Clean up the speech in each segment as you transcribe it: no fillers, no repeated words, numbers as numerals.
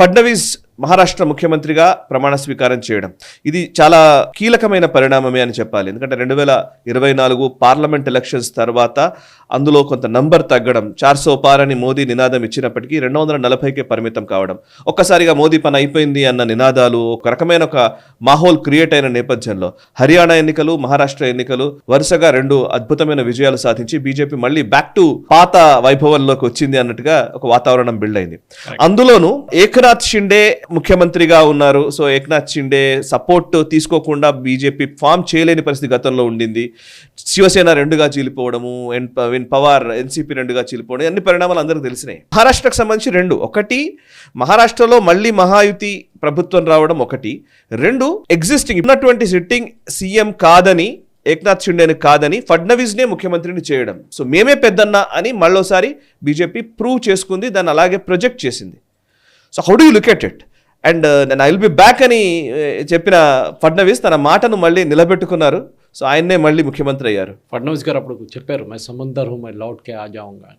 ఫడ్నవీస్ మహారాష్ట్ర ముఖ్యమంత్రిగా ప్రమాణ స్వీకారం చేయడం ఇది చాలా కీలకమైన పరిణామమే అని చెప్పాలి. ఎందుకంటే 2024 పార్లమెంట్ ఎలక్షన్స్ తర్వాత అందులో కొంత నంబర్ తగ్గడం, 400 పార్ అని మోదీ నినాదం ఇచ్చినప్పటికీ 240కే పరిమితం కావడం, ఒక్కసారిగా మోదీ పని అయిపోయింది అన్న నినాదాలు, ఒక రకమైన ఒక మాహోల్ క్రియేట్ అయిన నేపథ్యంలో హర్యానా ఎన్నికలు, మహారాష్ట్ర ఎన్నికలు వరుసగా 2 అద్భుతమైన విజయాలు సాధించి బీజేపీ మళ్ళీ బ్యాక్ టు పాత వైభవంలోకి వచ్చింది అన్నట్టుగా ఒక వాతావరణం బిల్డ్ అయింది. అందులోనూ ఏకనాథ్ షిండే ముఖ్యమంత్రిగా ఉన్నారు. సో ఏకనాథ్ షిండే సపోర్ట్ తీసుకోకుండా బీజేపీ ఫామ్ చేయలేని పరిస్థితి గతంలో ఉండింది. శివసేన 2గా చీలిపోవడము, పవార్ ఎన్సీపీ 2గా చీలిపోవడం, అన్ని పరిణామాలు అందరికీ తెలిసినాయి. మహారాష్ట్రకు సంబంధించి 2, ఒకటి మహారాష్ట్రలో మళ్ళీ మహాయుతి ప్రభుత్వం రావడం, ఒకటి 2 ఎగ్జిస్టింగ్ ఉన్నటువంటి సిట్టింగ్ సీఎం కాదని, ఏక్నాథ్ షిండేని కాదని ఫడ్నవీస్నే ముఖ్యమంత్రిని చేయడం. సో మేమే పెద్దన్నా అని మళ్ళోసారి బీజేపీ ప్రూవ్ చేసుకుంది, దాన్ని అలాగే ప్రొజెక్ట్ చేసింది. So how do you look at it? And నేను ఐ విల్ బి బ్యాక్ అని చెప్పిన ఫడ్నవీస్ తన మాటను మళ్ళీ నిలబెట్టుకున్నారు. సో ఆయన్నే మళ్ళీ ముఖ్యమంత్రి అయ్యారు. ఫడ్నవీస్ గారు అప్పుడు చెప్పారు, my Samundar who my Laut కే ఆ జాऊंगा,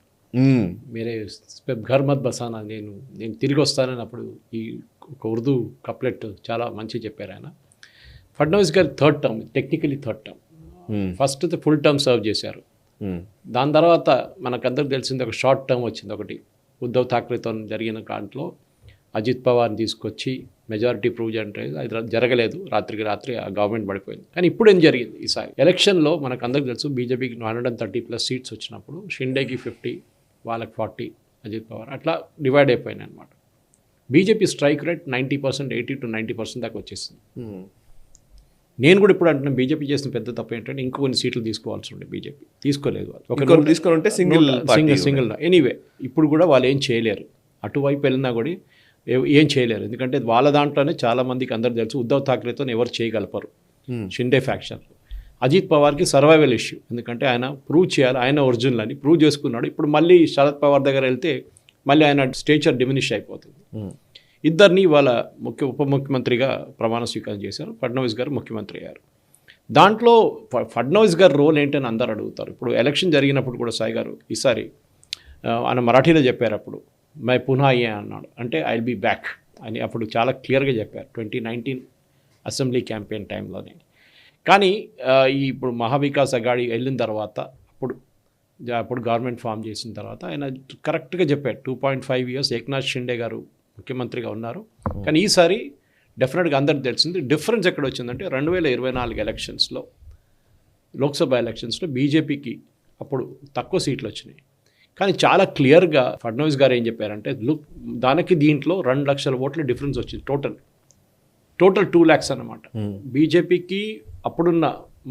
మీరే ఘర్ మత్ బసానా, నేను తిరిగి వస్తానని అప్పుడు ఈ ఒక ఉర్దూ కప్లెట్ చాలా మంచి చెప్పారు ఆయన. ఫడ్నవీస్ గారు third term, technically third term. First full term serve చేశారు. దాని తర్వాత మనకందరికి తెలిసింది ఒక షార్ట్ టర్మ్ వచ్చింది ఒకటి, ఉద్ధవ్ ఠాక్రేతో జరిగిన దాంట్లో అజిత్ పవార్ని తీసుకొచ్చి మెజారిటీ ప్రూవ్ చేయంటే అది జరగలేదు, రాత్రికి రాత్రి ఆ గవర్నమెంట్ పడిపోయింది. కానీ ఇప్పుడు ఏం జరిగింది ఈసారి ఎలక్షన్లో మనకు అందరికి తెలుసు, బీజేపీకి 130+ సీట్స్ వచ్చినప్పుడు షిండేకి 50, వాళ్ళకి 40, అజిత్ పవార్ అట్లా డివైడ్ అయిపోయినాయి అనమాట. బీజేపీ స్ట్రైక్ రేట్ 90%, 80 to 90% దాకా వచ్చేసింది. నేను కూడా ఇప్పుడు అంటున్నాను, బీజేపీ చేసిన పెద్ద తప్పు ఏంటంటే ఇంకో కొన్ని సీట్లు తీసుకోవాల్సి ఉండే, బీజేపీ తీసుకోలేదు. వాళ్ళు తీసుకుంటే సింగిల్ ఎనీవే ఇప్పుడు కూడా వాళ్ళు ఏం చేయలేరు, అటువైపు వెళ్ళినా కూడా ఏం చేయలేరు. ఎందుకంటే వాళ్ళ దాంట్లోనే చాలామందికి అందరు తెలుసు, ఉద్ధవ్ ఠాక్రేతో ఎవరు చేయగలపరు షిండే ఫ్యాక్షన్. అజిత్ పవార్కి సర్వైవల్ ఇష్యూ, ఎందుకంటే ఆయన ప్రూవ్ చేయాలి, ఆయన ఒరిజినల్ అని ప్రూవ్ చేసుకున్నాడు. ఇప్పుడు మళ్ళీ శరద్ పవార్ దగ్గర వెళ్తే మళ్ళీ ఆయన స్టేచర్ డిమినిష్ అయిపోతుంది. ఇద్దరిని వాళ్ళ ఉప ముఖ్యమంత్రిగా ప్రమాణ స్వీకారం చేశారు. ఫడ్నవీస్ గారు ముఖ్యమంత్రి అయ్యారు. దాంట్లో ఫడ్నవీస్ గారు రోల్ ఏంటని అందరు అడుగుతారు. ఇప్పుడు ఎలక్షన్ జరిగినప్పుడు కూడా సాయి గారు ఈసారి ఆయన మరాఠీలో చెప్పారు, అప్పుడు మై పునః అయ్యే అన్నాడు, అంటే ఐ విల్ బీ బ్యాక్ అని అప్పుడు చాలా క్లియర్గా చెప్పారు 2019 అసెంబ్లీ క్యాంపెయిన్ టైంలోనే. కానీ ఇప్పుడు మహావికాస్ అఘాడీ వెళ్ళిన తర్వాత అప్పుడు గవర్నమెంట్ ఫామ్ చేసిన తర్వాత ఆయన కరెక్ట్గా చెప్పాడు, 2.5 years ఏక్నాథ్ షిండే గారు ముఖ్యమంత్రిగా ఉన్నారు. కానీ ఈసారి డెఫినెట్గా అందరికి తెలిసింది డిఫరెన్స్ ఎక్కడ వచ్చిందంటే 2024 ఎలక్షన్స్లో, లోక్సభ ఎలక్షన్స్లో బీజేపీకి అప్పుడు తక్కువ సీట్లు వచ్చినాయి. కానీ చాలా క్లియర్గా ఫడ్నవీస్ గారు ఏం చెప్పారంటే, దానికి దీంట్లో 2 లక్షల ఓట్ల డిఫరెన్స్ వచ్చింది. టోటల్ 2 lakhs అన్నమాట. బీజేపీకి అప్పుడున్న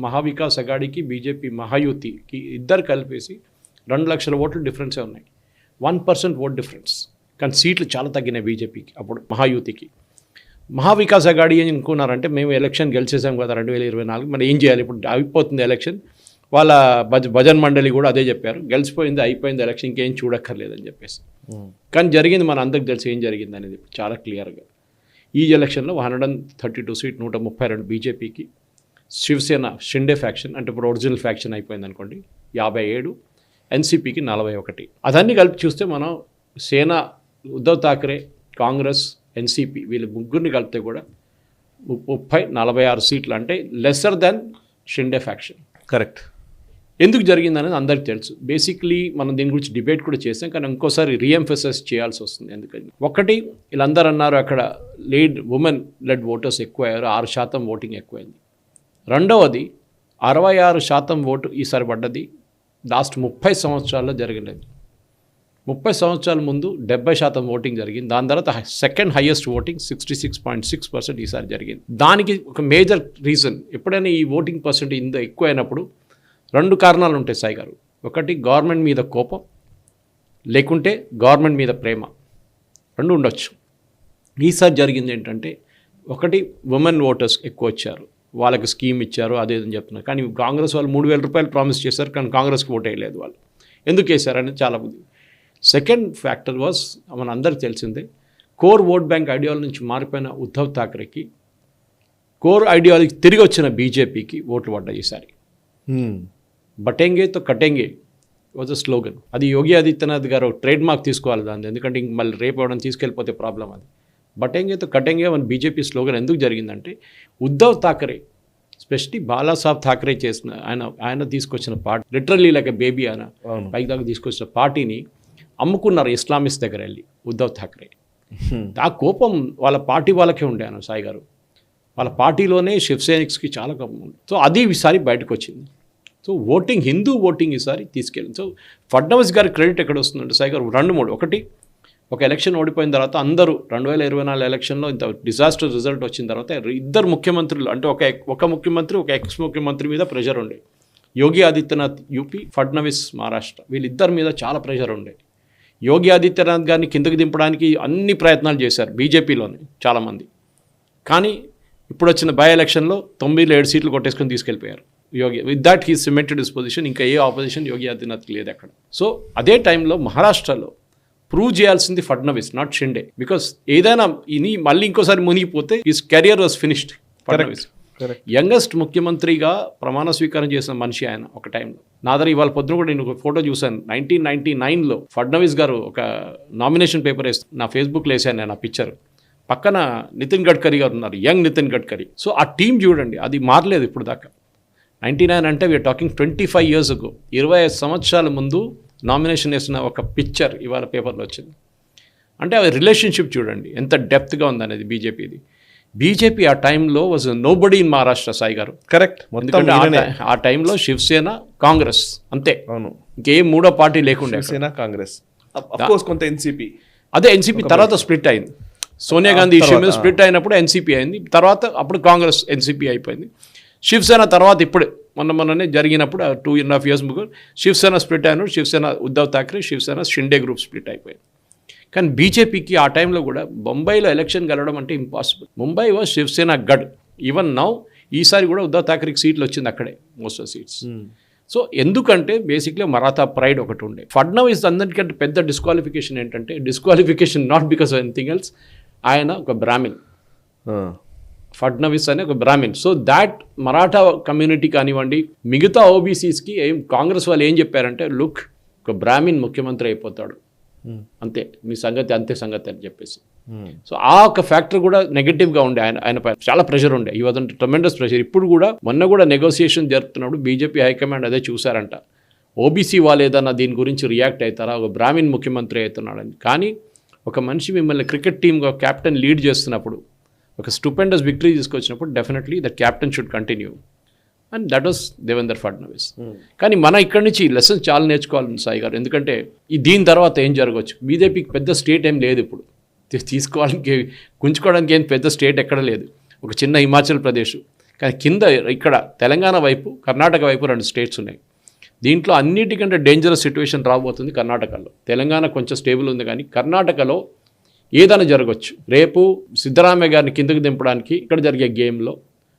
మహావికాస్ అఘాడీకి, బీజేపీ మహాయుతికి ఇద్దరు కలిపేసి 2 లక్షల ఓట్లు డిఫరెన్సే ఉన్నాయి. 1% ఓట్ డిఫరెన్స్. కానీ సీట్లు చాలా తగ్గినాయి బీజేపీకి అప్పుడు, మహాయుతికి. మహావికాస్ అఘాడీ ఏం అనుకున్నారంటే, మేము ఎలక్షన్ గెలిచేసాం కదా 2024, మరి ఏం చేయాలి, ఇప్పుడు అయిపోతుంది ఎలక్షన్. వాళ్ళ భజన్ మండలి కూడా అదే చెప్పారు, గెలిచిపోయింది, అయిపోయింది ఎలక్షన్, ఇంకేం చూడక్కర్లేదని చెప్పేసి. కానీ జరిగింది మన అందరికి తెలిసి ఏం జరిగింది అనేది చాలా క్లియర్గా. ఈ ఎలక్షన్లో 132 సీట్ 132 బీజేపీకి, శివసేన షిండే ఫ్యాక్షన్ అంటే ఇప్పుడు ఒరిజినల్ ఫ్యాక్షన్ అయిపోయింది అనుకోండి 57, ఎన్సీపీకి 41. అదన్నీ కలిపి చూస్తే మనం సేన, ఉద్ధవ్ ఠాక్రే, కాంగ్రెస్, ఎన్సీపీ వీళ్ళ ముగ్గురిని కలిపితే కూడా 46 సీట్లు, అంటే లెస్సర్ దాన్ షిండే ఫ్యాక్షన్. కరెక్ట్. ఎందుకు జరిగింది అనేది అందరికీ తెలుసు. బేసిక్లీ మనం దీని గురించి డిబేట్ కూడా చేసాం, కానీ ఇంకోసారి రీఎంఫసైజ్ చేయాల్సి వస్తుంది. ఎందుకంటే ఒకటి, వీళ్ళందరూ అన్నారు అక్కడ ఉమెన్ లెడ్ ఓటర్స్ ఎక్కువ అయ్యారు, 6% ఓటింగ్ ఎక్కువైంది. రెండవది 66% ఓటు ఈసారి పడ్డది లాస్ట్ 30 సంవత్సరాల్లో జరగలేదు. 30 సంవత్సరాల ముందు 70% ఓటింగ్ జరిగింది. దాని తర్వాత సెకండ్ హైయెస్ట్ ఓటింగ్ 66.6% ఈసారి జరిగింది. దానికి ఒక మేజర్ రీజన్, ఎప్పుడైనా ఈ ఓటింగ్ పర్సెంట్ ఇంత ఎక్కువ అయినప్పుడు 2 కారణాలు ఉంటాయి సాయి గారు. ఒకటి గవర్నమెంట్ మీద కోపం, లేకుంటే గవర్నమెంట్ మీద ప్రేమ, 2 ఉండొచ్చు. ఈసారి జరిగింది ఏంటంటే, ఒకటి ఉమెన్ ఓటర్స్ ఎక్కువ వచ్చారు, వాళ్ళకి స్కీమ్ ఇచ్చారు, అదేదని చెప్తున్నారు. కానీ కాంగ్రెస్ వాళ్ళు 3,000 రూపాయలు ప్రామిస్ చేశారు, కానీ కాంగ్రెస్కి ఓట్ వేయలేదు వాళ్ళు. ఎందుకు వేశారనేది చాలా బుద్ధి. సెకండ్ ఫ్యాక్టర్ వాజ్, మన అందరికి తెలిసిందే, కోర్ ఓట్ బ్యాంక్ ఐడియాలజీ నుంచి మారిపోయిన ఉద్ధవ్ ఠాక్రేకి కోర్ ఐడియాలజీ తిరిగి వచ్చిన బీజేపీకి ఓట్లు పడ్డాయి ఈసారి. బటేంగే తో కటేంగే వాజ్ అ స్లోగన్. అది యోగి ఆదిత్యనాథ్ గారు ట్రేడ్ మార్క్ తీసుకోవాలి దాన్ని, ఎందుకంటే ఇంక మళ్ళీ రేపు అవడం తీసుకెళ్ళిపోతే ప్రాబ్లం అది. బటేంగే తో కటేంగే అని బీజేపీ స్లోగన్ ఎందుకు జరిగిందంటే ఉద్ధవ్ ఠాకరే స్పెషలీ బాలాసాహెబ్ ఠాకరే చేసిన ఆయన తీసుకొచ్చిన పార్టీ లిటరల్లీ లైక్ బేబీ ఆయన పైకి దాకా తీసుకొచ్చిన పార్టీని అమ్ముకున్నారు ఇస్లామిస్ట్ దగ్గర వెళ్ళి ఉద్ధవ్ ఠాకరే. ఆ కోపం వాళ్ళ పార్టీ వాళ్ళకే ఉండే ఆయన సాయి గారు, వాళ్ళ పార్టీలోనే శివసేనిక్స్కి చాలా కోపం ఉంది. సో అది ఈసారి బయటకు వచ్చింది. సో ఓటింగ్ హిందూ ఓటింగ్ ఈసారి తీసుకెళ్ళింది. సో ఫడ్నవీస్ గారి క్రెడిట్ ఎక్కడ వస్తుందంటే సాయి గారు 2-3 ఒకటి ఒక ఎలక్షన్ ఓడిపోయిన తర్వాత అందరూ 2024 ఎలక్షన్లో ఇంత డిజాస్టర్ రిజల్ట్ వచ్చిన తర్వాత ఇద్దరు ముఖ్యమంత్రులు అంటే ఒక ముఖ్యమంత్రి ఒక ఎక్స్ ముఖ్యమంత్రి మీద ప్రెషర్ ఉండే. యోగి ఆదిత్యనాథ్ యూపీ, ఫడ్నవీస్ మహారాష్ట్ర, వీళ్ళిద్దరి మీద చాలా ప్రెషర్ ఉండే. యోగి ఆదిత్యనాథ్ గారిని కిందకి దింపడానికి అన్ని ప్రయత్నాలు చేశారు బీజేపీలోనే చాలామంది. కానీ ఇప్పుడు వచ్చిన బై ఎలక్షన్లో 9-7 సీట్లు కొట్టేసుకొని తీసుకెళ్ళిపోయారు Yogi. With that he cemented his position. ఇంకా ఏ ఆపోజిషన్ యోగి ఆదిత్యనాథ్కి లేదు అక్కడ. సో అదే టైంలో మహారాష్ట్రలో ప్రూవ్ చేయాల్సింది ఫడ్నవీస్, నాట్ షిండే. బికాస్ ఏదైనా ఇని మళ్ళీ ఇంకోసారి మునిగిపోతే his career was finished. Fadnavis youngest ముఖ్యమంత్రిగా ప్రమాణ స్వీకారం చేసిన మనిషి ఆయన ఒక టైంలో. నా దగ్గర ఇవాళ పొద్దున కూడా నేను ఒక ఫోటో చూశాను. 1999లో ఫడ్నవీస్ గారు ఒక నామినేషన్ పేపర్ వేస్తే నా ఫేస్బుక్లో వేసాను నేను ఆ పిక్చర్. పక్కన నితిన్ గడ్కరీ గారు ఉన్నారు, యంగ్ నితిన్ గడ్కరీ. సో ఆ టీం చూడండి, అది మారలేదు ఇప్పుడు దాకా. 99 అంటే వీఆర్ టాకింగ్ 25 years ago, 25 సంవత్సరాల ముందు నామినేషన్ వేసిన ఒక పిక్చర్ ఇవాళ పేపర్లో వచ్చింది. అంటే ఆ రిలేషన్షిప్ చూడండి ఎంత డెప్త్గా ఉందనేది బీజేపీది. బీజేపీ ఆ టైంలో was nobody in Maharashtra Sai గారు. కరెక్ట్. ఎందుకంటే ఆ టైంలో శివసేన, కాంగ్రెస్ అంతే, ఇంకేం మూడో పార్టీ లేకుండా. శివసేన, కాంగ్రెస్, కొంత ఎన్సీపీ. అదే ఎన్సీపీ తర్వాత స్ప్లిట్ అయింది. సోనియా గాంధీ ఇష్యూ మీద స్ప్లిట్ అయినప్పుడు ఎన్సీపీ అయింది. తర్వాత అప్పుడు కాంగ్రెస్ ఎన్సీపీ అయిపోయింది. శివసేన తర్వాత ఇప్పుడు మొన్ననే జరిగినప్పుడు 2.5 years ముందు శివసేన స్ప్లిట్ అయినప్పుడు శివసేన ఉద్ధవ్ ఠాకరే, శివసేన షిండే గ్రూప్ స్ప్లిట్ అయిపోయింది. కానీ బీజేపీకి ఆ టైంలో కూడా బొంబాయిలో ఎలక్షన్ గెలవడం అంటే ఇంపాసిబుల్. ముంబై వాజ్ శివసేన గడ్. ఈవెన్ నౌ ఈసారి కూడా ఉద్ధవ్ ఠాకరేకి సీట్లు వచ్చింది అక్కడే, మోస్ట్ ఆఫ్ సీట్స్. సో ఎందుకంటే బేసిక్లీ మరాఠా ప్రైడ్ ఒకటి ఉండే. ఫడ్నవీస్ అందరికంటే పెద్ద డిస్క్వాలిఫికేషన్ ఏంటంటే, disqualification not because of anything else, ఆయన ఒక బ్రాహ్మిన్. ఫడ్నవీస్ అనే ఒక Brahmin. So that Maratha community కానివ్వండి, మిగతా ఓబీసీస్కి కాంగ్రెస్ వాళ్ళు ఏం చెప్పారంటే, లుక్ ఒక బ్రాహ్మిన్ ముఖ్యమంత్రి అయిపోతాడు అంతే, మీ సంగతి అంతే సంగతి అని చెప్పేసి. సో ఆ ఒక ఫ్యాక్టర్ కూడా నెగటివ్గా ఉండే. ఆయన పైన చాలా ప్రెషర్ ఉండే. ఈ వాజ్ ట్రెమెండస్ ప్రెషర్. ఇప్పుడు కూడా మొన్న కూడా నెగోసియేషన్ జరుపుతున్నప్పుడు బీజేపీ హైకమాండ్ అదే చూసారంట, ఓబీసీ వాళ్ళు ఏదన్నా దీని గురించి రియాక్ట్ అవుతారా, ఒక బ్రాహ్మిన్ ముఖ్యమంత్రి అవుతున్నాడని. కానీ ఒక మనిషి మిమ్మల్ని క్రికెట్ టీమ్గా కెప్టెన్ లీడ్ చేస్తున్నప్పుడు, ఒక స్టూపెండస్ విక్టరీ తీసుకొచ్చినప్పుడు definitely that captain should continue. And that was Devender Fadnavis. కానీ మన ఇక్కడి నుంచి లెసన్స్ చాలా నేర్చుకోవాలి సాయి గారు. ఎందుకంటే దీని తర్వాత ఏం జరగవచ్చు. బీజేపీకి పెద్ద స్టేట్ ఏం లేదు ఇప్పుడు, తీసుకోవడానికి గుంజుకోవడానికి ఏం పెద్ద స్టేట్ ఎక్కడ లేదు. ఒక చిన్న హిమాచల్ ప్రదేశ్, కానీ కింద ఇక్కడ తెలంగాణ వైపు, కర్ణాటక వైపు 2 స్టేట్స్ ఉన్నాయి. దీంట్లో అన్నిటికంటే డేంజరస్ సిచ్యువేషన్ రాబోతుంది కర్ణాటకలో. తెలంగాణ కొంచెం స్టేబుల్ ఉంది, కానీ కర్ణాటకలో ఏదైనా జరగవచ్చు. రేపు సిద్ధరామయ్య గారిని కిందకి దింపడానికి ఇక్కడ జరిగే గేమ్లో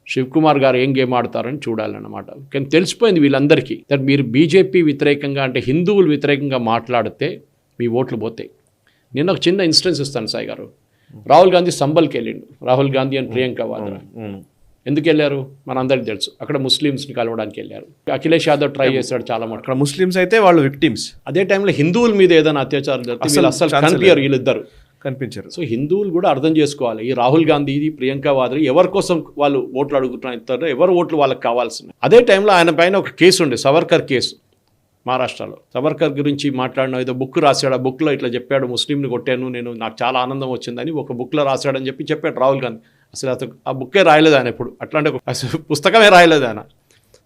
శివకుమార్ గారు ఏం గేమ్ ఆడతారని చూడాలన్నమాట. కానీ తెలిసిపోయింది వీళ్ళందరికీ దట్ మీరు బీజేపీ వ్యతిరేకంగా అంటే హిందువులు వ్యతిరేకంగా మాట్లాడితే మీ ఓట్లు పోతాయి. నేను ఒక చిన్న ఇన్స్టెన్స్ ఇస్తాను సాయి గారు. రాహుల్ గాంధీ సంబల్కి వెళ్ళిండు. రాహుల్ గాంధీ అండ్ ప్రియాంక వాద్రా ఎందుకు వెళ్ళారు మనందరికీ తెలుసు. అక్కడ ముస్లిమ్స్ని కలవడానికి వెళ్ళారు. అఖిలేష్ యాదవ్ ట్రై చేశాడు చాలా మాట. అక్కడ ముస్లిమ్స్ అయితే వాళ్ళు విక్టిమ్స్. అదే టైంలో హిందువుల మీద ఏదైనా అత్యాచారం జరిగితే వీళ్ళు అసలు కనిపించారు, వీళ్ళిద్దరు కనిపించారు. సో హిందువులు కూడా అర్థం చేసుకోవాలి, ఈ రాహుల్ గాంధీ, ప్రియాంక వాద్రా ఎవరి కోసం వాళ్ళు ఓట్లు అడుగుతున్నారు, ఎవరు ఓట్లు వాళ్ళకి కావాల్సింది. అదే టైంలో ఆయన పైన ఒక కేసు ఉండే, సవర్కర్ కేసు మహారాష్ట్రలో. సవర్కర్ గురించి మాట్లాడిన ఏదో బుక్ రాశాడు. ఆ బుక్లో ఇట్లా చెప్పాడు, ముస్లింని కొట్టాను నేను, నాకు చాలా ఆనందం వచ్చిందని ఒక బుక్లో రాశాడని చెప్పాడు రాహుల్ గాంధీ. అసలు ఆ బుక్కే రాయలేదు ఆయన ఎప్పుడు, అట్లాంటి అసలు పుస్తకమే రాయలేదు ఆయన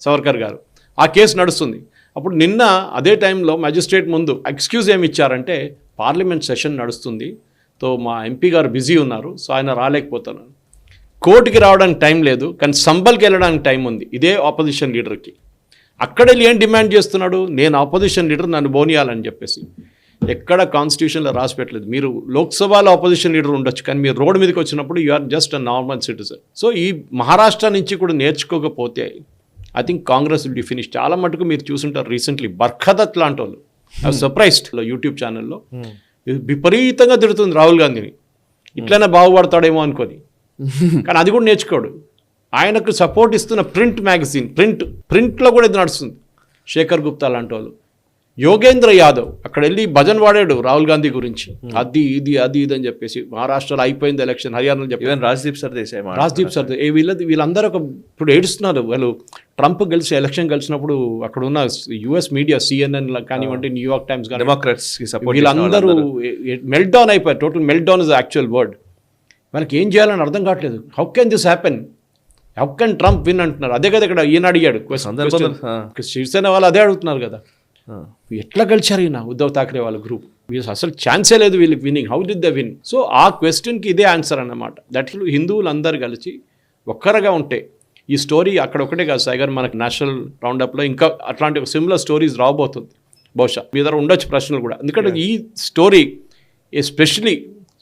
సవర్కర్ గారు. ఆ కేసు నడుస్తుంది. అప్పుడు నిన్న అదే టైంలో మ్యాజిస్ట్రేట్ ముందు ఎక్స్క్యూజ్ ఏమి ఇచ్చారంటే, పార్లమెంట్ సెషన్ నడుస్తుంది, సో మా ఎంపీ గారు బిజీ ఉన్నారు, సో ఆయన రాలేకపోతున్నారు. కోర్టుకి రావడానికి టైం లేదు, కానీ సంబల్కి వెళ్ళడానికి టైం ఉంది ఇదే ఆపోజిషన్ లీడర్కి. అక్కడ ఏం డిమాండ్ చేస్తున్నాడు, నేను ఆపోజిషన్ లీడర్, నన్ను బోనియాలని చెప్పేసి. ఎక్కడ కాన్స్టిట్యూషన్లో రాసి పెట్టలేదు. మీరు లోక్సభలో ఆపోజిషన్ లీడర్ ఉండొచ్చు, కానీ మీరు రోడ్డు మీదకి వచ్చినప్పుడు you are just a normal citizen. So ఈ మహారాష్ట్ర నుంచి కూడా నేర్చుకోకపోతే I think Congress will be finish. చాలా మటుకు మీరు చూసుంటారు రీసెంట్లీ బర్ఖదత్ లాంటి వాళ్ళు సర్ప్రైజ్డ్ యూట్యూబ్ ఛానల్లో విపరీతంగా తిడుతుంది రాహుల్ గాంధీని, ఇట్లనే బాగుపడతాడేమో అనుకొని. కానీ అది కూడా నేర్చుకోడు. ఆయనకు సపోర్ట్ ఇస్తున్న ప్రింట్ మ్యాగజైన్, ప్రింట్లో కూడా ఇది నడుస్తుంది. శేఖర్ గుప్తా లాంటి వాళ్ళు, యోగేంద్ర యాదవ్ అక్కడ అక్కడ వెళ్ళి భజన్ వాడాడు రాహుల్ గాంధీ గురించి, అది ఇది అని చెప్పేసి. మహారాష్ట్రలో అయిపోయింది ఎలక్షన్, హర్యానాలో చెప్పి ఈవెన్ రాజ్దీప్ సర్దేశాయ్ వీళ్ళందరూ ఇప్పుడు ఏడుస్తున్నారు. వాళ్ళు ట్రంప్ ఎలక్షన్ గెలిచినప్పుడు అక్కడ ఉన్న యుఎస్ మీడియా CNN కానివ్వండి, న్యూయార్క్ టైమ్స్ కానీ, డెమోక్రాట్స్ కి సపోర్ట్ వీళ్ళందరూ మెల్ట్ డౌన్ అయిపోయారు. Total melt down is actual word. మనకి ఏం చేయాలని అర్థం కావట్లేదు. How can this happen, how can Trump win అంటున్నారు. అదే కదా ఇక్కడ ఈయన అడిగాడు శివసేన వాళ్ళు అదే అడుగుతున్నారు కదా, ఎట్లా గెలిచారు ఈయన ఉద్ధవ్ ఠాక్రే వాళ్ళ గ్రూప్, వీళ్ళు అసలు ఛాన్సే లేదు వీళ్ళకి winnowing, how did the win. So ఆ క్వశ్చన్కి ఇదే ఆన్సర్ అన్నమాట. దట్ హిందువులు అందరు కలిసి ఒక్కరగా ఉంటే ఈ స్టోరీ అక్కడ ఒకటే కాదు సాగర్, మనకి నేషనల్ రౌండప్లో ఇంకా అట్లాంటి ఒక సిమిలర్ స్టోరీస్ రాబోతుంది బహుశా. మీ దగ్గర ఉండొచ్చు ప్రశ్నలు కూడా, ఎందుకంటే ఈ స్టోరీ ఎస్పెషలీ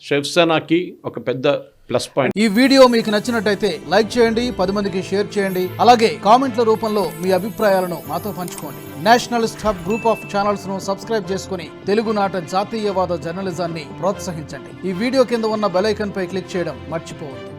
శివసేనకి ఒక పెద్ద ప్లస్ పాయింట్. ఈ వీడియో మీకు నచ్చినట్టయితే లైక్ చేయండి, 10 మందికి షేర్ చేయండి, అలాగే కామెంట్ల రూపంలో మీ అభిప్రాయాలను మాతో పంచుకోండి. Nationalist hub group of channels ను సబ్స్క్రైబ్ చేసుకుని తెలుగునాట జాతీయవాద జర్నలిజాన్ని ప్రోత్సహించండి. ఈ వీడియో కింద ఉన్న బెల్ ఐకాన్ పై క్లిక్ చేయడం మర్చిపోవద్దు.